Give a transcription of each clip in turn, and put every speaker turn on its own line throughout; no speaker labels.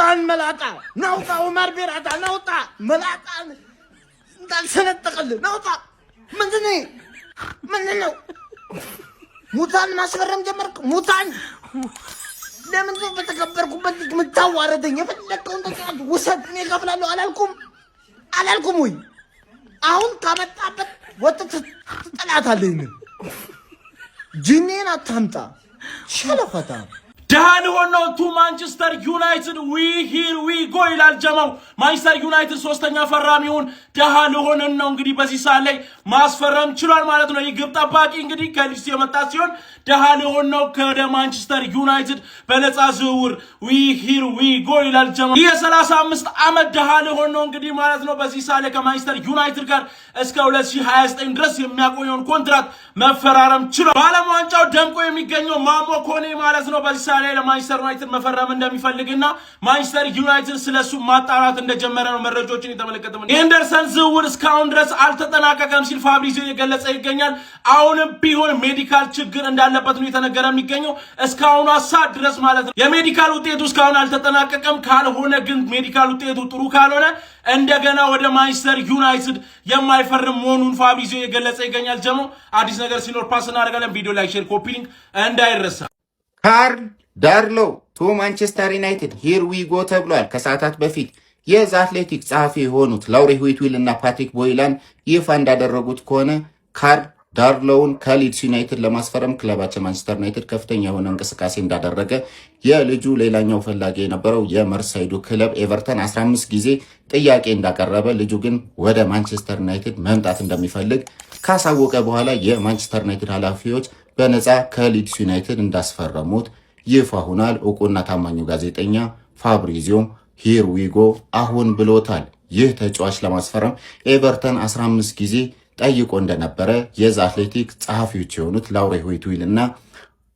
ሙታን መላጣ ናውጣ ዑመር ቢራታ ናውጣ መላጣ እንዳልሰነጠቀል ናውጣ ምንድነው ሙታን ማስፈረም ጀመርክ ሙታን ለምን ነው በተከበርኩበት ምታዋረደኝ የፈለከውን ተጫወት ውሰድ እኔ እከፍላለሁ አላልኩም ወይ አሁን ካመጣበት ወጥተህ ትጠላታለህ ጂኒን አታምጣ ሸለፈታ
ደሃን ሆነው ቱ ማንቸስተር ዩናይትድ ዊ ሂር ዊ ጎ ይላል ጀማው ማንቸስተር ዩናይትድ ሶስተኛ ፈራሚውን ደሃን ሆነን ነው እንግዲህ በዚህ ሰዓት ላይ ማስፈረም ችሏል ማለት ነው ይግብ ጠባቂ እንግዲህ ከሊድስ የመጣ ሲሆን ደሃን ሆነው ከደ ማንቸስተር ዩናይትድ በነፃ ዝውውር ዊ ሂር ዊ ጎ ይላል ጀማው የ35 ዓመት ደሃን ሆነው እንግዲህ ማለት ነው በዚህ ሰዓት ላይ ከማንቸስተር ዩናይትድ ጋር እስከ 2029 ድረስ የሚያቆየውን ኮንትራት መፈራረም ችሏል ባለም ዋንጫው ደምቆ የሚገኘው ማሞ ኮኔ ማለት ነው በዚህ ሰዓት ላይ ለማንቸስተር ዩናይትድ መፈረም እንደሚፈልግና ማንቸስተር ዩናይትድ ስለሱ ማጣራት እንደጀመረ ነው መረጃዎችን የተመለከተው ኤንደርሰን ዝውውር እስካሁን ድረስ አልተጠናቀቀም ሲል ፋብሪዚዮ የገለጸ ይገኛል አሁንም ቢሆን ሜዲካል ችግር እንዳለበት ነው የተነገረ የሚገኘው እስካሁን ሰዓት ድረስ ማለት ነው የሜዲካል ውጤቱ እስካሁን አልተጠናቀቀም ካልሆነ ግን ሜዲካል ውጤቱ ጥሩ ካልሆነ እንደገና ወደ ማንቸስተር ዩናይትድ የማይፈርም መሆኑን ፋብሪዚዮ የገለጸ ይገኛል ጀሞ አዲስ ነገር ሲኖር ፓስ እናደርጋለን ቪዲዮ ላይክ ሼር ኮፒ ሊንክ እንዳይረሳ
ካርል ዳርሎ ቱ ማንቸስተር ዩናይትድ ሂር ዊ ጎ ተብሏል ከሰዓታት በፊት የዘ አትሌቲክ ጸሐፊ የሆኑት ላውሪ ዊትዊል እና ፓትሪክ ቦይላን ይፋ እንዳደረጉት ከሆነ ካርል ዳርሎውን ከሊድስ ዩናይትድ ለማስፈረም ክለባቸው ማንቸስተር ዩናይትድ ከፍተኛ የሆነ እንቅስቃሴ እንዳደረገ የልጁ ሌላኛው ፈላጊ የነበረው የመርሳይዱ ክለብ ኤቨርተን 15 ጊዜ ጥያቄ እንዳቀረበ ልጁ ግን ወደ ማንቸስተር ዩናይትድ መምጣት እንደሚፈልግ ካሳወቀ በኋላ የማንቸስተር ዩናይትድ ኃላፊዎች በነፃ ከሊድስ ዩናይትድ እንዳስፈረሙት ይፋ ሆኗል ዕውቁና ታማኙ ጋዜጠኛ ፋብሪዚዮም ሂር ዊ ጎ አሁን ብሎታል ይህ ተጫዋች ለማስፈረም ኤቨርተን 15 ጊዜ ጠይቆ እንደነበረ የዘ አትሌቲክ ጸሐፊዎች የሆኑት ላውሪ ዊትዊል እና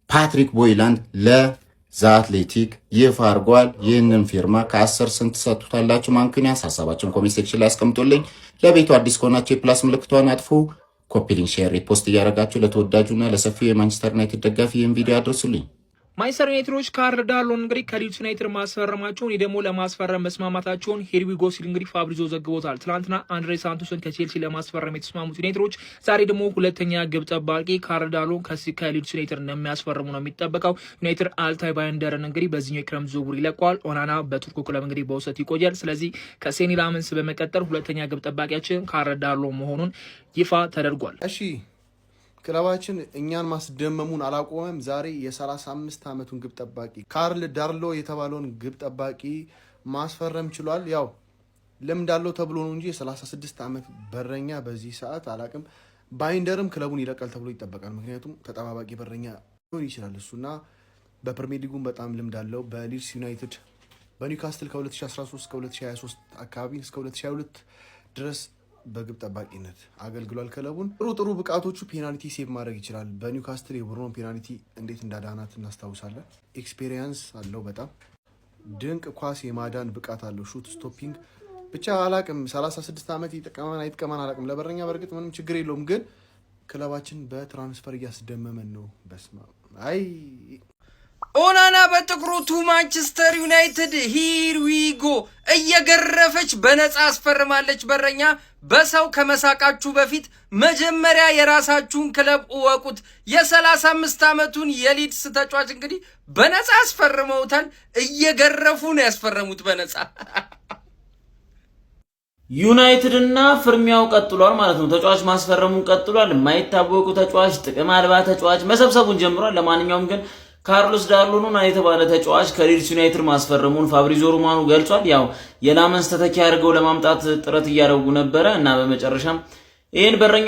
ፓትሪክ ቦይላንድ ለዘ አትሌቲክ ይፋ አድርጓል ይህንን ፊርማ ከ10 ስንት ሰጥቷላችሁ ማንኩኒያስ ሐሳባችሁን ኮሜንት ሴክሽን ላይ አስቀምጡልኝ ለቤቱ አዲስ ከሆናችሁ የፕላስ ምልክቷን አጥፉ ኮፒ ሊንክ ሼር ሪፖስት እያደረጋችሁ ለተወዳጁና ለሰፊው የማንቸስተር ዩናይትድ ደጋፊ ይህን ቪዲዮ አድርሱልኝ
ማንቸስተር ዩናይትዶች ካርል ዳርሎን እንግዲህ ከሊድስ ዩናይትድ ማስፈረማቸውን ደግሞ ለማስፈረም መስማማታቸውን ሄር ዊ ጎ ሲል እንግዲህ ፋብሪዚዮ ዘግቦታል ትናንትና አንድሬ ሳንቶስን ከቼልሲ ለማስፈረም የተስማሙት ዩናይትዶች ዛሬ ደግሞ ሁለተኛ ግብ ጠባቂ ካርል ዳርሎን ከሊድስ ዩናይትድ እንደሚያስፈርሙ ነው የሚጠበቀው ዩናይትድ አልታይ ባይንደርን እንግዲህ በዚህኛው የክረምት ዝውውር ይለቀዋል ኦናና በቱርኩ ክለብ እንግዲህ በውሰት ይቆያል ስለዚህ ከሴኒ ላመንስ በመቀጠል ሁለተኛ ግብ ጠባቂያችን ካርል ዳርሎን መሆኑን ይፋ ተደርጓል
እሺ ክለባችን እኛን ማስደመሙን አላቆመም ዛሬ የ35 ዓመቱን ግብ ጠባቂ ካርል ዳርሎ የተባለውን ግብ ጠባቂ ማስፈረም ችሏል ያው ለምዳለው ተብሎ ነው እንጂ የ36 ዓመት በረኛ በዚህ ሰዓት አላቅም ባይንደርም ክለቡን ይለቃል ተብሎ ይጠበቃል ምክንያቱም ተጠባባቂ በረኛ ሆን ይችላል እሱና በፕሪሚየር ሊጉም በጣም ልምዳለው በሊድስ ዩናይትድ በኒውካስትል ከ2013 እስከ 2023 አካባቢ እስከ 2022 ድረስ በግብ ጠባቂነት አገልግሏል ክለቡን ጥሩ ብቃቶቹ ፔናልቲ ሴቭ ማድረግ ይችላል በኒውካስትል የብሩኖ ፔናልቲ እንዴት እንዳዳናት እናስታውሳለን ኤክስፒሪየንስ አለው በጣም ድንቅ ኳስ የማዳን ብቃት አለው ሹት ስቶፒንግ ብቻ አላቅም 36 ዓመት ይጥቀማን አይጥቀማን አላቅም ለበረኛ በርግጥ ምንም ችግር የለውም ግን ክለባችን በትራንስፈር እያስደመመን ነው በስማ አይ
ኦናና በጥቁሩ ቱ ማንቸስተር ዩናይትድ ሂር ዊ ጎ እየገረፈች በነፃ አስፈርማለች በረኛ በሰው ከመሳቃችሁ በፊት መጀመሪያ የራሳችሁን ክለብ እወቁት የ35 ዓመቱን የሊድስ ተጫዋች እንግዲህ በነፃ አስፈርመውታል እየገረፉ ነው ያስፈረሙት በነፃ
ዩናይትድ እና ፍርሚያው ቀጥሏል ማለት ነው ተጫዋች ማስፈረሙን ቀጥሏል የማይታወቁ ተጫዋች ጥቅም አልባ ተጫዋች መሰብሰቡን ጀምሯል ለማንኛውም ግን ካርሎስ ዳርሎን የተባለ ተጫዋች ከሊድስ ዩናይትድ ማስፈረሙን ፋብሪዚዮ ሮማኖ ገልጿል ያው የላመንስ ተተኪ አድርገው ለማምጣት ጥረት እያደረጉ ነበር እና በመጨረሻም ይሄን በረኛ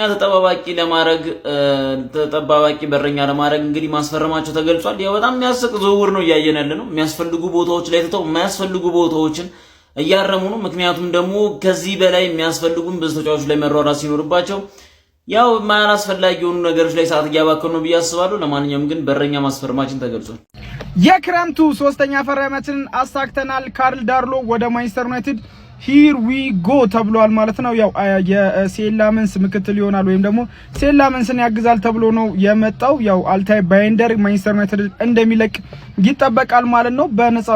ተጠባባቂ በረኛ ለማድረግ እንግዲህ ማስፈረማቸው ተገልጿል ያው በጣም የሚያስቅ ዝውውር ነው እያየን ያለ ነው የሚያስፈልጉ ቦታዎች ላይ ተተው የማያስፈልጉ ቦታዎችን እያረሙ ነው ምክንያቱም ደግሞ ከዚህ በላይ የሚያስፈልጉን ብዙ ተጫዋቾች ላይ መሯራት ሲኖርባቸው ያው ማላስፈላጊ የሆኑ ነገሮች ላይ ሰዓት እያባከኑ ነው ብያስባለሁ ለማንኛውም ግን በረኛ ማስፈረማችን ተገልጿል
የክረምቱ ሶስተኛ ፈራሚያችንን አሳክተናል ካርል ዳርሎ ወደ ማንቸስተር ዩናይትድ ሂር ዊ ጎ ተብሏል ማለት ነው። ያው የሴላመንስ ምክትል ይሆናል ወይም ደግሞ ሴላመንስን ያግዛል ተብሎ ነው የመጣው። ያው አልታይ ባይንደር ማንቸስተር ዩናይትድ እንደሚለቅ ይጠበቃል ማለት ነው። በነፃ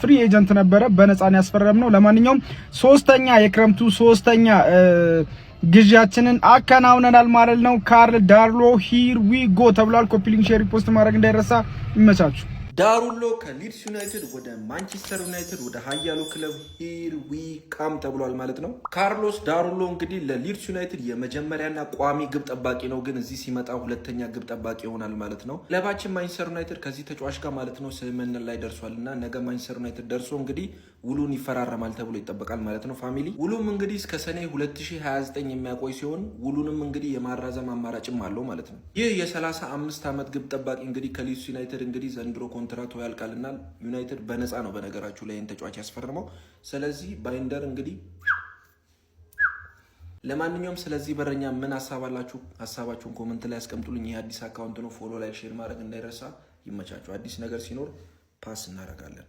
ፍሪ ኤጀንት ነበረ፣ በነፃ ነው ያስፈረምነው። ለማንኛውም የክረምቱ ሶስተኛ ግዢያችንን አከናውነናል ማለት ነው። ካርል ዳርሎ ሂር ዊ ጎ ተብሏል። ኮፒ ሊንክ፣ ሼር፣ ፖስት ማድረግ እንዳይረሳ። ይመቻችሁ።
ዳሩሎ ከሊድስ ዩናይትድ ወደ ማንቸስተር ዩናይትድ ወደ ሀያሉ ክለብ ሂር ዊ ካም ተብሏል ማለት ነው። ካርሎስ ዳሩሎ እንግዲህ ለሊድስ ዩናይትድ የመጀመሪያና ቋሚ ግብ ጠባቂ ነው፣ ግን እዚህ ሲመጣ ሁለተኛ ግብ ጠባቂ ይሆናል ማለት ነው። ክለባችን ማንቸስተር ዩናይትድ ከዚህ ተጫዋች ጋር ማለት ነው ስምምነት ላይ ደርሷል እና ነገ ማንቸስተር ዩናይትድ ደርሶ እንግዲህ ውሉን ይፈራረማል ተብሎ ይጠበቃል ማለት ነው። ፋሚሊ ውሉም እንግዲህ እስከ ሰኔ 2029 የሚያቆይ ሲሆን ውሉንም እንግዲህ የማራዘም አማራጭም አለው ማለት ነው። ይህ የ35 ዓመት ግብ ጠባቂ እንግዲህ ከሊድስ ዩናይትድ እንግዲህ ዘንድሮ ኮንትራቱ ያልቃልና ዩናይትድ በነፃ ነው በነገራችሁ ላይ ተጫዋች ያስፈርመው። ስለዚህ ባይንደር እንግዲህ ለማንኛውም ስለዚህ በረኛ ምን ሐሳብ አላችሁ? ሐሳባችሁን ኮሜንት ላይ አስቀምጡልኝ። ይሄ አዲስ አካውንት ነው፣ ፎሎ ላይ ሼር ማድረግ እንዳይረሳ። ይመቻችሁ። አዲስ ነገር ሲኖር ፓስ እናደርጋለን።